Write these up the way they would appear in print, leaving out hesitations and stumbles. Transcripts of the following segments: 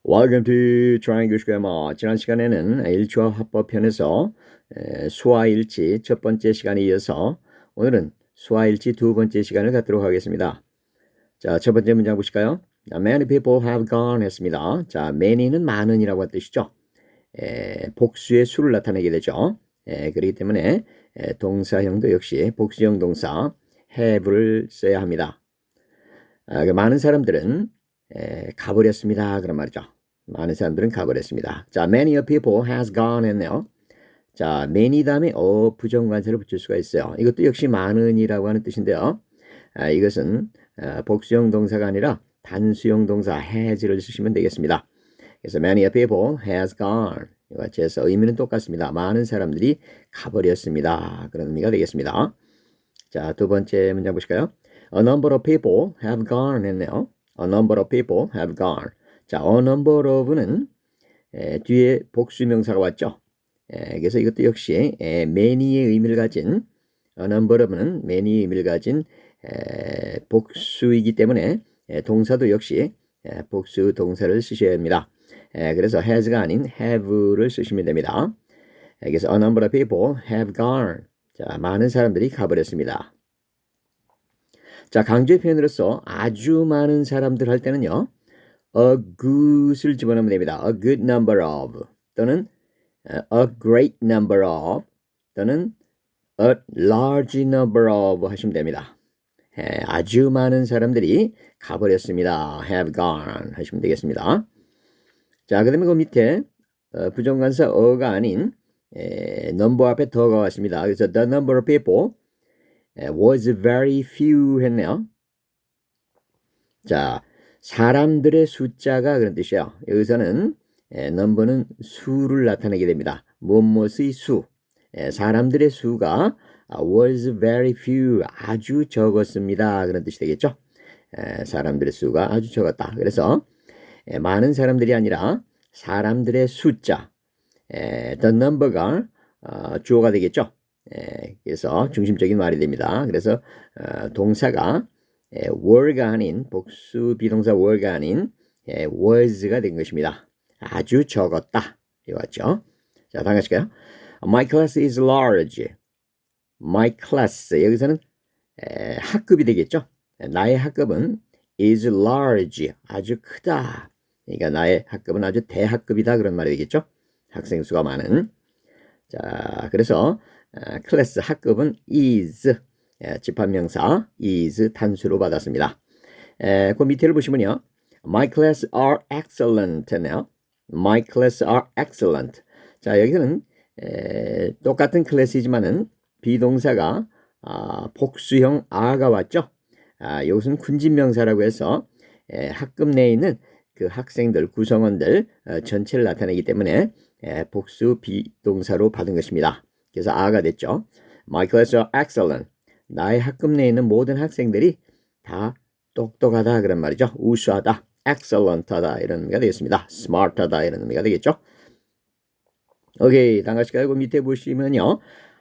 Welcome to Triangle Grammar. 지난 시간에는 일치와 화법편에서 수화일치 첫 번째 시간에 이어서 오늘은 수화일치 두 번째 시간을 갖도록 하겠습니다. 자, 첫 번째 문장 보실까요? Many people have gone 했습니다. 자, many는 많은이라고 한 뜻이죠. 복수의 수를 나타내게 되죠. 그렇기 때문에 동사형도 역시 복수형 동사 have를 써야 합니다. 그 많은 사람들은 가버렸습니다. 그런 말이죠. 많은 사람들은 가버렸습니다. 자, many of people has gone 했네요. 자, many 다음에 부정관사를 붙일 수가 있어요. 이것도 역시 많은이라고 하는 뜻인데요. 이것은 복수형 동사가 아니라 단수형 동사 has를 쓰시면 되겠습니다. 그래서 many of people has gone 이와 같이 해서 의미는 똑같습니다. 많은 사람들이 가버렸습니다. 그런 의미가 되겠습니다. 자, 두 번째 문장 보실까요? A number of people have gone 했네요. A number of people have gone. 자, a number of는 뒤에 복수명사가 왔죠. 그래서 이것도 역시 many의 의미를 가진 a number of는 many의 의미를 가진 복수이기 때문에 동사도 역시 복수 동사를 쓰셔야 합니다. 그래서 has가 아닌 have를 쓰시면 됩니다. 그래서 a number of people have gone. 자, 많은 사람들이 가버렸습니다. 자, 강조의 표현으로서 아주 많은 사람들 할 때는요. a good을 집어넣으면 됩니다. a good number of 또는 a great number of 또는 a large number of 하시면 됩니다. 아주 많은 사람들이 가버렸습니다. have gone 하시면 되겠습니다. 자, 그 다음에 그 밑에 부정관사 어가 아닌 number 앞에 더가 왔습니다. 그래서 the number of people was very few 했네요. 자, 사람들의 숫자가 그런 뜻이에요. 여기서는 number는 수를 나타내게 됩니다. 무엇의 수. 사람들의 수가 was very few 아주 적었습니다. 그런 뜻이 되겠죠. 사람들의 수가 아주 적었다. 그래서 많은 사람들이 아니라 사람들의 숫자. the number가 주어가 되겠죠. 그래서 중심적인 말이 됩니다. 그래서 동사가 were가 아닌 복수 비동사 were가 아닌 was가 된 것입니다. 아주 적었다. 이거 같죠? 자, 다음 가실까요? My class is large. My class 여기서는 학급이 되겠죠? 나의 학급은 is large. 아주 크다. 그러니까 나의 학급은 아주 대학급이다. 그런 말이 되겠죠? 학생 수가 많은. 자, 그래서 클래스 학급은 is 집합명사 is 단수로 받았습니다. 그 밑에를 보시면요. My class are excellent 네요. My class are excellent. 자, 여기서는 똑같은 클래스이지만은 비동사가 복수형 are가 왔죠. 이것은 군집명사라고 해서 학급 내에 있는 그 학생들, 구성원들 전체를 나타내기 때문에 복수 비동사로 받은 것입니다. 그래서 are가 됐죠. My class are excellent. 나의 학급 내에 있는 모든 학생들이 다 똑똑하다 그런 말이죠. 우수하다, excellent하다 이런 의미가 되겠습니다. smart하다 이런 의미가 되겠죠. 오케이, 다음 가실까요? 그 밑에 보시면요.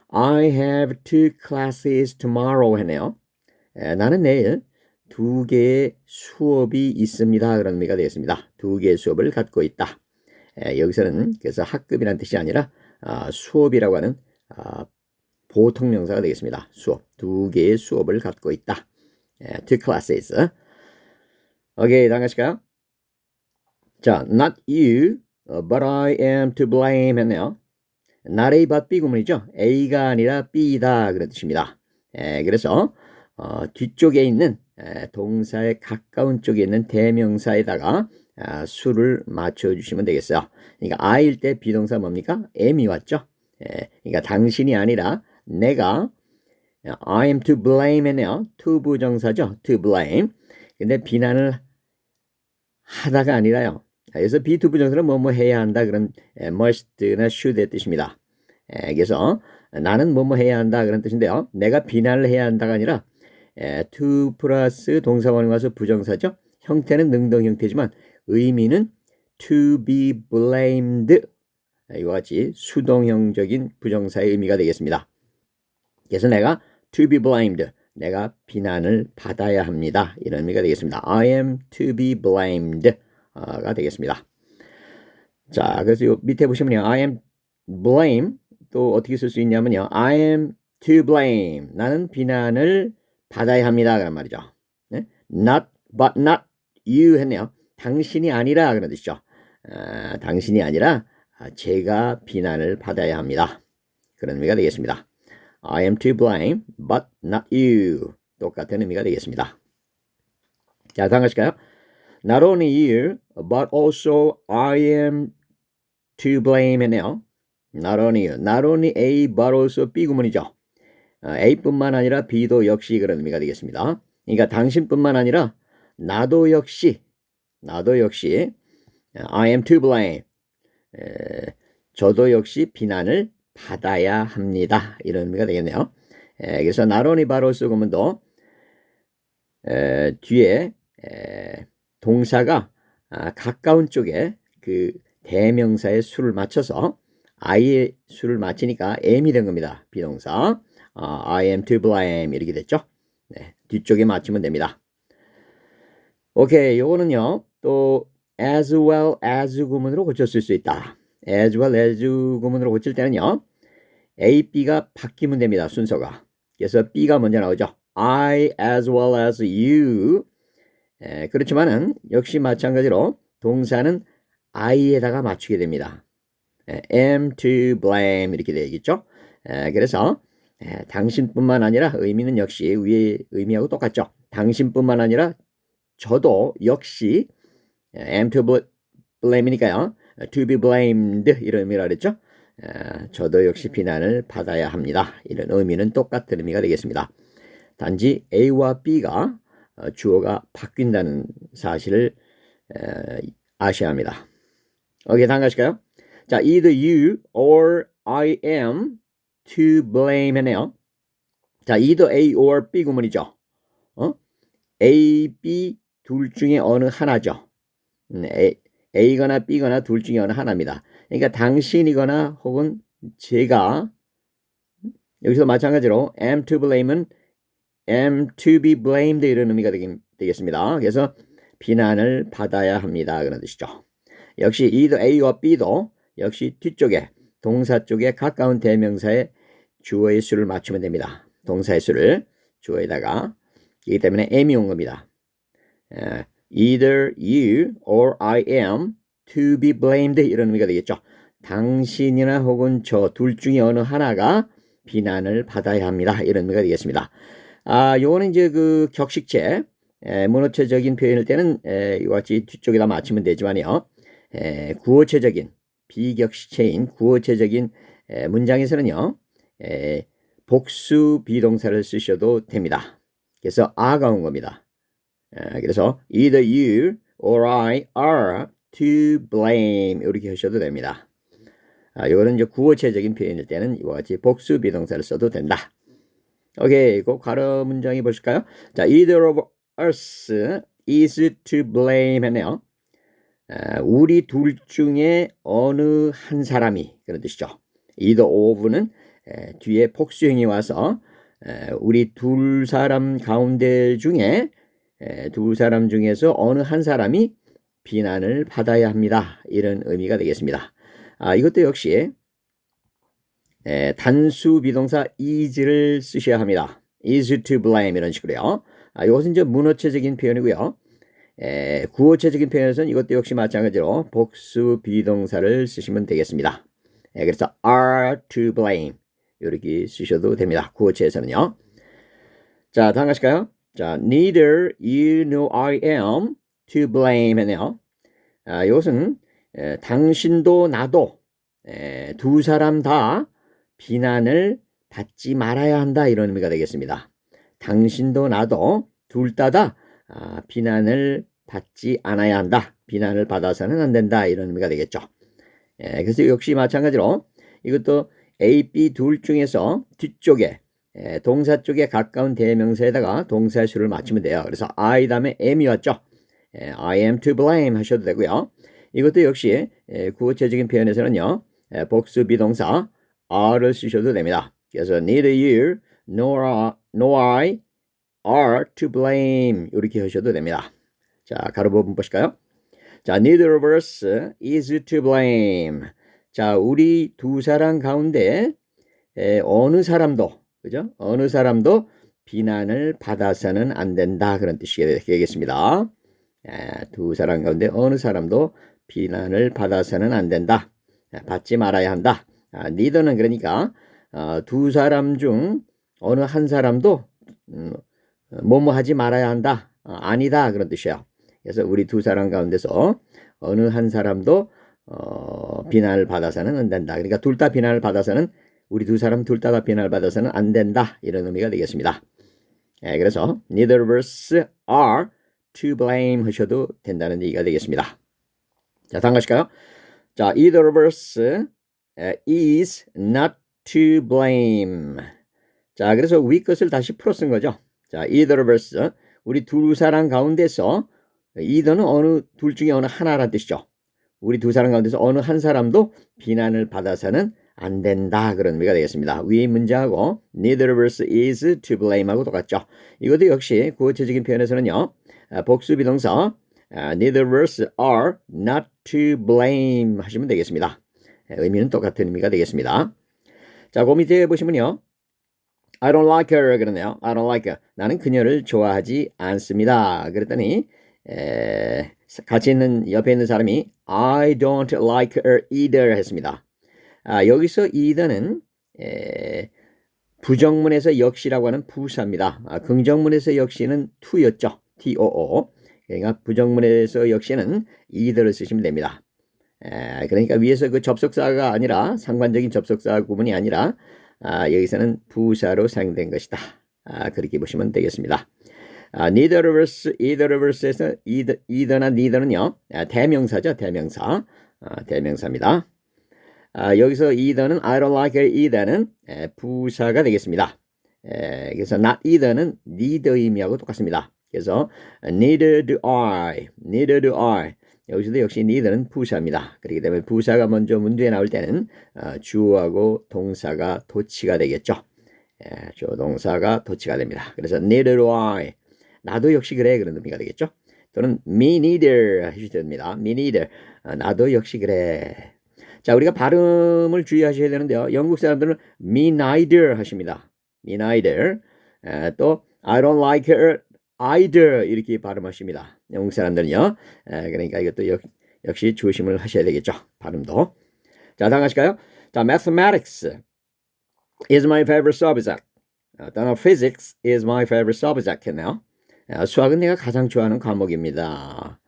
I have two classes tomorrow 했네요. 나는 내일 2개의 수업이 있습니다. 그런 의미가 되겠습니다. 2개의 수업을 갖고 있다. 여기서는 그래서 학급이라는 뜻이 아니라 수업이라고 하는 보통 명사가 되겠습니다. 수업. 2개의 수업을 갖고 있다. Two classes. 오케이, 다음 가실까요? 자, not you, but I am to blame 했네요. not A, but B 구문이죠. A가 아니라 B다. 그런 뜻입니다. 그래서 뒤쪽에 있는 동사에 가까운 쪽에 있는 대명사에다가 수를 맞춰주시면 되겠어요. 그러니까 I일 때 비동사 뭡니까? am이 왔죠. 그러니까 당신이 아니라 내가 I am to blame 했네요. to 부정사죠. to blame. 근데 비난을 하다가 아니라요. 그래서 be to 부정사는 뭐뭐 해야 한다. 그런 must나 should의 뜻입니다. 그래서 나는 뭐뭐 해야 한다. 그런 뜻인데요. 내가 비난을 해야 한다가 아니라 to 플러스 동사원이 와서 부정사죠. 형태는 능동 형태지만 의미는 to be blamed. 이와 같이 수동형적인 부정사의 의미가 되겠습니다. 그래서 내가 to be blamed, 내가 비난을 받아야 합니다. 이런 의미가 되겠습니다. I am to be blamed 가 되겠습니다. 자, 그래서 요 밑에 보시면요. I am blame 또 어떻게 쓸 수 있냐면요. I am to blame. 나는 비난을 받아야 합니다. 그런 말이죠. 네? Not, but not you 했네요. 당신이 아니라 그런 뜻이죠. 당신이 아니라 제가 비난을 받아야 합니다. 그런 의미가 되겠습니다. I am to blame, but not you. 똑같은 의미가 되겠습니다. 자, 다음 가실까요? Not only you, but also I am to blame 했네요. Not only you, not only A, but also B 구문이죠. A뿐만 아니라 B도 역시 그런 의미가 되겠습니다. 그러니까 당신뿐만 아니라 나도 역시 I am to blame. 저도 역시 비난을 받아야 합니다. 이런 의미가 되겠네요. 그래서 not only but also 구문도 뒤에 동사가 가까운 쪽에 그 대명사의 수를 맞춰서 I의 수를 맞추니까 am이 된 겁니다. 비동사. I am to blame 이렇게 됐죠. 네, 뒤쪽에 맞추면 됩니다. 오케이, 요거는요. 또 as well as 구문으로 고쳤을 수 있다. as well as 구문으로 고칠 때는요. A, B가 바뀌면 됩니다. 순서가. 그래서 B가 먼저 나오죠. I as well as you. 그렇지만은 역시 마찬가지로 동사는 I에다가 맞추게 됩니다. am to blame 이렇게 되겠죠. 그래서 당신뿐만 아니라 의미는 역시 위의 의미하고 똑같죠. 당신뿐만 아니라 저도 역시 am to blame이니까요. to be blamed 이런 의미라 그랬죠. 저도 역시 비난을 받아야 합니다. 이런 의미는 똑같은 의미가 되겠습니다. 단지 A와 B가 주어가 바뀐다는 사실을 아셔야 합니다. 오케이, 다음 가실까요? 자, either you or I am to blame 했네요. 자, either A or B 구문이죠. A, B 둘 중에 어느 하나죠. A거나 B거나 둘 중에 어느 하나입니다. 그러니까 당신이거나 혹은 제가 여기서 마찬가지로 am to blame은 am to be blamed 이런 의미가 되겠습니다. 그래서 비난을 받아야 합니다. 그런 뜻이죠. 역시 either A와 B도 역시 뒤쪽에 동사 쪽에 가까운 대명사의 주어의 수를 맞추면 됩니다. 동사의 수를 주어에다가 이기 때문에 am이 온 겁니다. Either you or I am to be blamed 이런 의미가 되겠죠. 당신이나 혹은 저 둘 중에 어느 하나가 비난을 받아야 합니다. 이런 의미가 되겠습니다. 요거는 이제 그 격식체, 문어체적인 표현일 때는 이와 같이 뒤쪽에다 맞추면 되지만요. 구어체적인, 비격식체인 구어체적인 문장에서는요. 복수 비동사를 쓰셔도 됩니다. 그래서 are가 온 겁니다. 그래서 either you or I are to blame 이렇게 하셔도 됩니다. 이거는 이제 구어체적인 표현일 때는 이와 같이 복수 비동사를 써도 된다. 오케이, 그 괄호 문장이 보실까요? 자, either of us is to blame 했네요. 우리 둘 중에 어느 한 사람이 그런 뜻이죠. either of는 뒤에 복수형이 와서 우리 둘 사람 가운데 중에 두 사람 중에서 어느 한 사람이 비난을 받아야 합니다. 이런 의미가 되겠습니다. 이것도 역시 단수 비동사 is를 쓰셔야 합니다. is to blame 이런 식으로요. 이것은 이제 문어체적인 표현이고요. 구어체적인 표현에서는 이것도 역시 마찬가지로 복수 비동사를 쓰시면 되겠습니다. 그래서 are to blame 이렇게 쓰셔도 됩니다. 구어체에서는요. 자, 다음 가실까요? 자, neither you nor I am to blame 했네요. 이것은 당신도 나도 두 사람 다 비난을 받지 말아야 한다 이런 의미가 되겠습니다. 당신도 나도 둘 다 비난을 받지 않아야 한다. 비난을 받아서는 안 된다 이런 의미가 되겠죠. 그래서 역시 마찬가지로 이것도 A, B 둘 중에서 뒤쪽에 동사 쪽에 가까운 대명사에다가 동사의 수를 맞추면 돼요. 그래서 I 다음에 am이 왔죠. I am to blame 하셔도 되고요. 이것도 역시 구어체적인 표현에서는요. 복수 비동사 are를 쓰셔도 됩니다. 그래서 neither you nor I are to blame 이렇게 하셔도 됩니다. 자, 가로 부분 보실까요? 자, neither of us is to blame. 자, 우리 두 사람 가운데 어느 사람도, 그죠? 어느 사람도 비난을 받아서는 안 된다. 그런 뜻이 되겠습니다. 두 사람 가운데 어느 사람도 비난을 받아서는 안 된다. 받지 말아야 한다. neither는 그러니까 두 사람 중 어느 한 사람도 뭐뭐 하지 말아야 한다. 아니다. 그런 뜻이에요. 그래서 우리 두 사람 가운데서 어느 한 사람도 비난을 받아서는 안 된다. 그러니까 둘 다 비난을 받아서는 우리 두 사람 둘 다 비난을 받아서는 안 된다. 이런 의미가 되겠습니다. 그래서 neither of us are to blame 하셔도 된다는 얘기가 되겠습니다. 자, 다음 가실까요? 자, either of us is not to blame. 자, 그래서 위 것을 다시 풀어 쓴 거죠. 자, either of us, 우리 두 사람 가운데서 either는 어느 둘 중에 어느 하나라는 뜻이죠. 우리 두 사람 가운데서 어느 한 사람도 비난을 받아서는 안 된다. 그런 의미가 되겠습니다. 위 문장하고 neither of us is to blame하고 똑같죠. 이것도 역시 구어체적인 표현에서는요. 복수 비동사 neither of us are not to blame 하시면 되겠습니다. 의미는 똑같은 의미가 되겠습니다. 자, 그 밑에 보시면요. I don't like her 그러네요. I don't like her. 나는 그녀를 좋아하지 않습니다. 그랬더니 같이 있는 옆에 있는 사람이 I don't like her either 했습니다. 여기서 either는 부정문에서 역시라고 하는 부사입니다. 긍정문에서 역시는 to였죠. too. 그러니까 부정문에서 역시는 either를 쓰시면 됩니다. 그러니까 위에서 그 접속사가 아니라 상관적인 접속사 구문이 아니라 여기서는 부사로 사용된 것이다. 그렇게 보시면 되겠습니다. neither of us, either of us에서 either나 neither는요. 대명사죠. 대명사. 대명사입니다. 여기서 either는 I don't like her either는 부사가 되겠습니다. 그래서 not either는 neither 의미하고 똑같습니다. 그래서 neither do I, neither do I. 여기서도 역시 neither는 부사입니다. 그렇기 때문에 부사가 먼저 문두에 나올 때는 주어하고 동사가 도치가 되겠죠. 주어동사가 도치가 됩니다. 그래서 neither do I. 나도 역시 그래. 그런 의미가 되겠죠. 또는 me neither 해주셔도 됩니다. me neither. 나도 역시 그래. 자, 우리가 발음을 주의하셔야 되는데요. 영국 사람들은 me neither 하십니다. me neither. 또 I don't like her either 이렇게 발음하십니다. 영국 사람들은요. 그러니까 이것도 역시 조심을 하셔야 되겠죠. 발음도. 자, 다음 가실까요? 자, mathematics is my favorite subject. 또는 physics is my favorite subject 했네요. 수학은 내가 가장 좋아하는 과목입니다.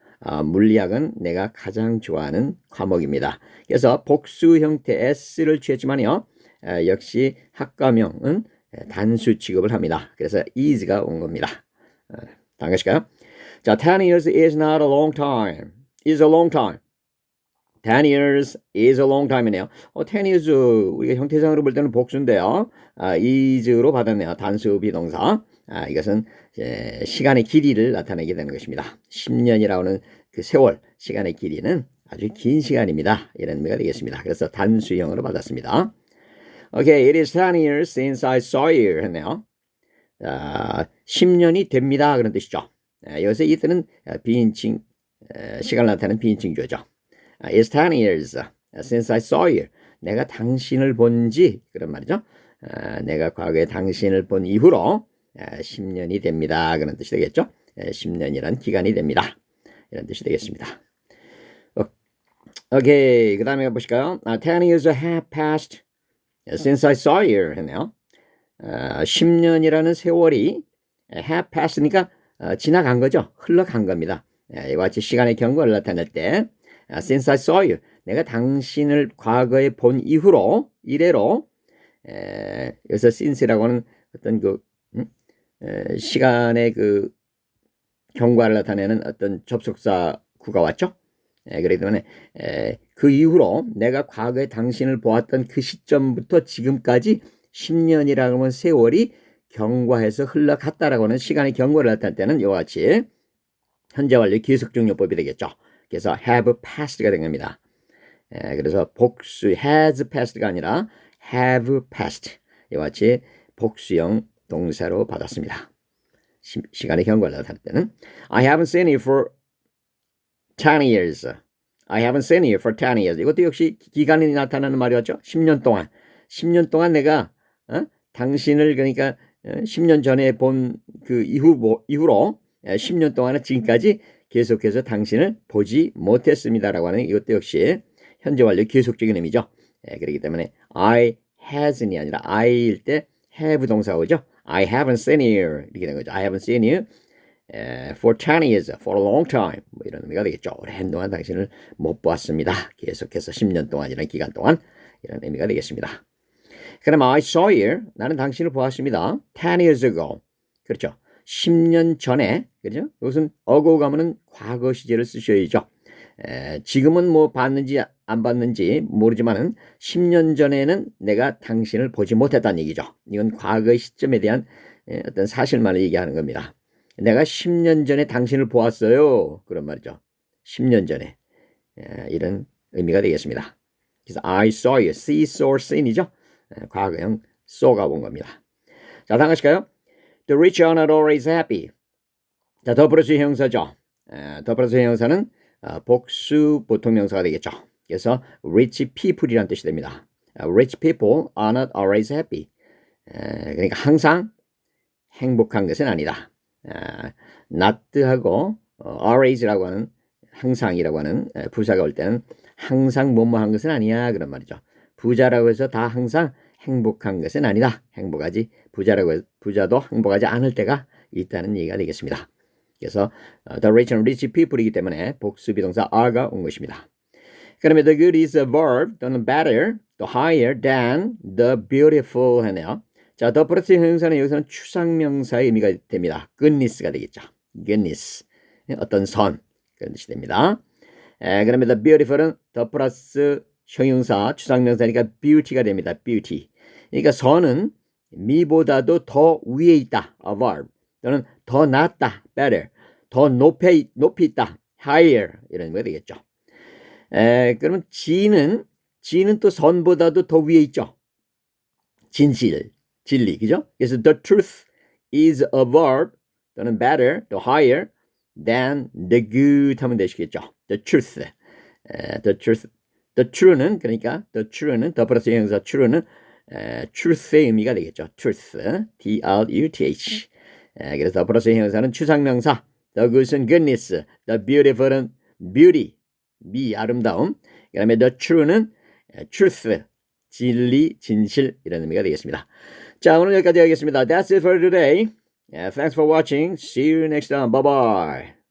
물리학은 내가 가장 좋아하는 과목입니다. 그래서 복수 형태 s를 취했지만요. 역시 학과명은 단수 취급을 합니다. 그래서 is가 온 겁니다. 다음 가실까요? 자, 10 years is not a long time. is a long time. 10 years is a long time이네요. 10 years 우리가 형태상으로 볼 때는 복수인데요. is로 받았네요. 단수 비동사. 이것은 시간의 길이를 나타내게 되는 것입니다. 10년이라고 하는 그 세월, 시간의 길이는 아주 긴 시간입니다. 이런 의미가 되겠습니다. 그래서 단수형으로 받았습니다. Okay, it is 10 years since I saw you 했네요. 10년이 됩니다. 그런 뜻이죠. 여기서 이때는 비인칭, 시간을 나타내는 비인칭 주어죠. It's 10 years since I saw you. 내가 당신을 본지 그런 말이죠. 내가 과거에 당신을 본 이후로 10년이 됩니다. 그런 뜻이 되겠죠. 10년이란 기간이 됩니다. 이런 뜻이 되겠습니다. 오케이. 그 다음에 보실까요? 10 years have passed since I saw you 했네요. 10년이라는 세월이 have passed니까 지나간 거죠. 흘러간 겁니다. 이와 같이 시간의 경과를 나타낼 때 since I saw you 내가 당신을 과거에 본 이후로 이래로 여기서 since라고 하는 어떤 그 시간의 그 경과를 나타내는 어떤 접속사 구가 왔죠. 그렇기 때문에 그 이후로 내가 과거에 당신을 보았던 그 시점부터 지금까지 10년이라고 하는 세월이 경과해서 흘러갔다라고 하는 시간의 경과를 나타낼 때는 이와 같이 현재 완료 기술적용법이 되겠죠. 그래서 have passed가 된 겁니다. 그래서 복수 has passed가 아니라 have passed 이와 같이 복수형 동사로 받았습니다. 시간의 경과를 나타낼 때는 I haven't seen you for 10 years. I haven't seen you for 10 years. 이것도 역시 기간이 나타나는 말이었죠. 10년 동안. 10년 동안 내가 당신을 그러니까 10년 전에 본 그 이후로 10년 동안은 지금까지 계속해서 당신을 보지 못했습니다라고 하는 이것도 역시 현재 완료 계속적인 의미죠. 그렇기 때문에 I hasn'이 아니라 I일 때 have 동사가 오죠. I haven't seen you 이렇게 된 거죠. I haven't seen you for 10 years, for a long time 뭐 이런 의미가 되겠죠. 오랜 동안 당신을 못 보았습니다. 계속해서 10년 동안이라는 기간 동안 이런 의미가 되겠습니다. 그럼 I saw you, 나는 당신을 보았습니다. 10 years ago. 그렇죠. 10년 전에, 그렇죠? 이것은 ago 가면은 과거 시제를 쓰셔야죠. 지금은 뭐 봤는지 안 봤는지 모르지만은 10년 전에는 내가 당신을 보지 못했다는 얘기죠. 이건 과거의 시점에 대한 어떤 사실만을 얘기하는 겁니다. 내가 10년 전에 당신을 보았어요. 그런 말이죠. 10년 전에. 이런 의미가 되겠습니다. 그래서 I saw you, see, saw, seen이죠. 과거형 saw가 온 겁니다. 자, 다음 가실까요? The rich are not always happy. 자, 더 플러스 형사죠. 더 플러스 형사는 복수 보통명사가 되겠죠. 그래서 rich people이라는 뜻이 됩니다. Rich people are not always happy. 그러니까 항상 행복한 것은 아니다. not하고 always라고 하는 항상이라고 하는 부사가 올 때는 항상 뭐뭐한 것은 아니야 그런 말이죠. 부자라고 해서 다 항상 행복한 것은 아니다. 부자도 행복하지 않을 때가 있다는 얘기가 되겠습니다. 그래서 the rich and rich people이기 때문에 복수 비동사 are가 온 것입니다. 그러면 the good is a verb 또는 better, 또 higher than the beautiful 하네요. 자, the 플러스 형용사는 여기서는 추상명사의 의미가 됩니다. goodness가 되겠죠. goodness, 어떤 선 그런 뜻이 됩니다. 그러면 the beautiful은 the 플러스 형용사 추상명사니까 beauty가 됩니다. beauty. 그러니까 선은 미보다도 더 위에 있다. a verb. 또는 더 낫다. better. 더 높이 있다. higher. 이런 의미가 되겠죠. 그러면 진은 또 선보다도 더 위에 있죠. 진리. 그죠? 그래서 the truth is a verb. 또는 better, 더 higher than the good 하면 되시겠죠. the truth. the true는 그러니까 the true는 더 플러스 형용사 true는 truth의 의미가 되겠죠. truth, T-R-U-T-H. 그래서 더 플러스 형용사는 추상명사, the good은 goodness, the beautiful은 beauty, 아름다움. 그다음에 the true는 truth, 진리, 진실 이런 의미가 되겠습니다. 자, 오늘 여기까지 하겠습니다. That's it for today. Thanks for watching. See you next time. Bye bye.